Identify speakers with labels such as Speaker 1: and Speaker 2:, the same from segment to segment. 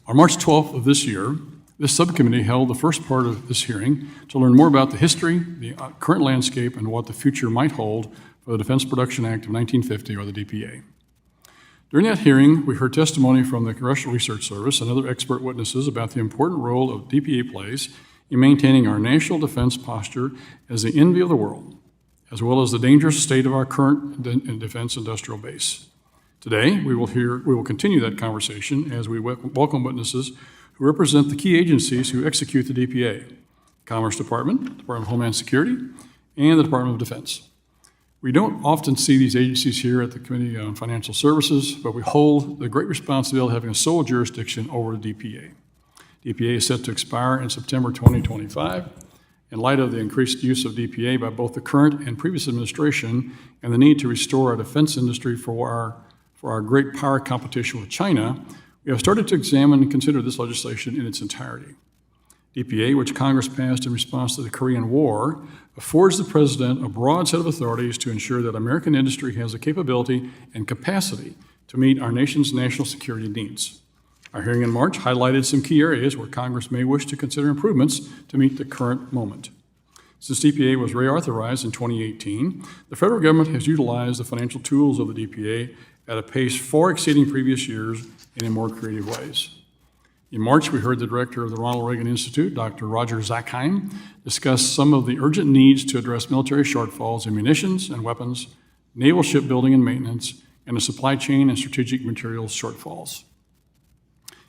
Speaker 1: On March 12th of this year, this subcommittee held the first part of this hearing to learn more about the history, the current landscape, and what the future might hold for the Defense Production Act of 1950, or the DPA. During that hearing, we heard testimony from the Congressional Research Service and other expert witnesses about the important role of DPA plays in maintaining our national defense posture as the envy of the world, as well as the dangerous state of our current defense industrial base. Today, we will continue that conversation as we welcome witnesses who represent the key agencies who execute the DPA: the Commerce Department, the Department of Homeland Security, and the Department of Defense. We don't often see these agencies here at the Committee on Financial Services, but we hold the great responsibility of having a sole jurisdiction over the DPA. DPA is set to expire in September 2025. In light of the increased use of DPA by both the current and previous administration and the need to restore our defense industry for our great power competition with China, we have started to examine and consider this legislation in its entirety. DPA, which Congress passed in response to the Korean War, affords the President a broad set of authorities to ensure that American industry has the capability and capacity to meet our nation's national security needs. Our hearing in March highlighted some key areas where Congress may wish to consider improvements to meet the current moment. Since DPA was reauthorized in 2018, the federal government has utilized the financial tools of the DPA at a pace far exceeding previous years and in more creative ways. In March, we heard the director of the Ronald Reagan Institute, Dr. Roger Zakheim, discuss some of the urgent needs to address military shortfalls in munitions and weapons, naval shipbuilding and maintenance, and the supply chain and strategic materials shortfalls.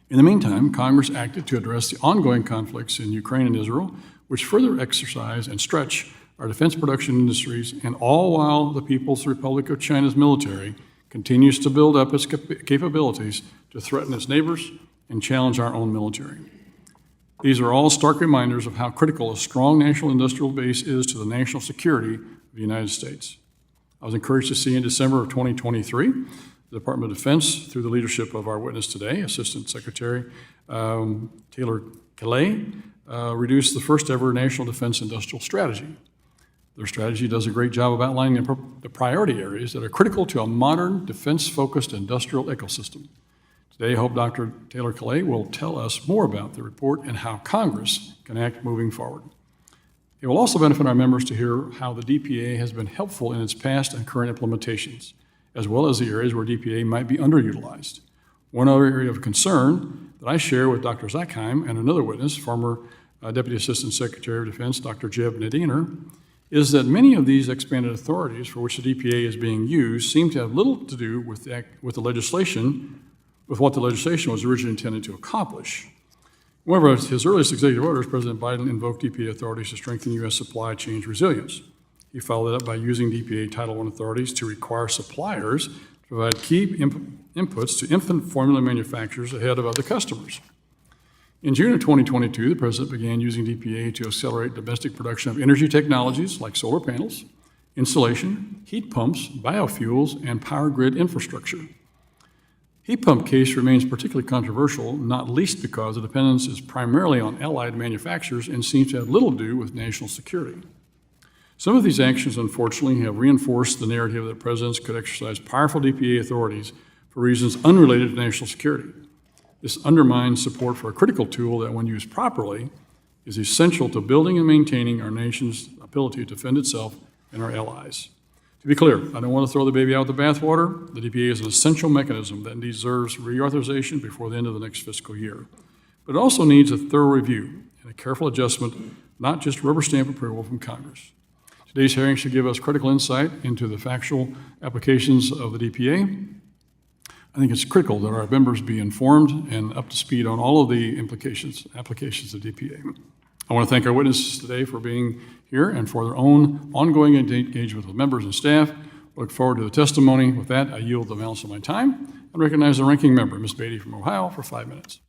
Speaker 1: In the meantime, Congress acted to address the ongoing conflicts in Ukraine and Israel, which further exercise and stretch our defense production industries, and all while the People's Republic of China's military continues to build up its capabilities to threaten its neighbors and challenge our own military. These are all stark reminders of how critical a strong national industrial base is to the national security of the United States. I was encouraged to see in December of 2023, the Department of Defense, through the leadership of our witness today, Assistant Secretary Taylor Calais, reduced the first ever National Defense Industrial Strategy. Their strategy does a great job of outlining the priority areas that are critical to a modern, defense-focused industrial ecosystem. Today, I hope Dr. Taylor Calais will tell us more about the report and how Congress can act moving forward. It will also benefit our members to hear how the DPA has been helpful in its past and current implementations, as well as the areas where DPA might be underutilized. One other area of concern that I share with Dr. Zakheim and another witness, former Deputy Assistant Secretary of Defense, Dr. Jeb Nadiner, is that many of these expanded authorities for which the DPA is being used seem to have little to do with what the legislation was originally intended to accomplish. One of his earliest executive orders, President Biden invoked DPA authorities to strengthen U.S. supply chain resilience. He followed it up by using DPA Title I authorities to require suppliers to provide key inputs to infant formula manufacturers ahead of other customers. In June of 2022, the President began using DPA to accelerate domestic production of energy technologies like solar panels, insulation, heat pumps, biofuels, and power grid infrastructure. Heat pump case remains particularly controversial, not least because the dependence is primarily on allied manufacturers and seems to have little to do with national security. Some of these actions, unfortunately, have reinforced the narrative that presidents could exercise powerful DPA authorities for reasons unrelated to national security. This undermines support for a critical tool that, when used properly, is essential to building and maintaining our nation's ability to defend itself and our allies. To be clear, I don't want to throw the baby out with the bathwater. The DPA is an essential mechanism that deserves reauthorization before the end of the next fiscal year. But it also needs a thorough review and a careful adjustment, not just rubber stamp approval from Congress. Today's hearing should give us critical insight into the factual applications of the DPA. I think it's critical that our members be informed and up to speed on all of the applications of DPA. I want to thank our witnesses today for being here and for their own ongoing engagement with members and staff. I look forward to the testimony. With that, I yield the balance of my time and recognize the ranking member, Ms. Beatty from Ohio, for 5 minutes.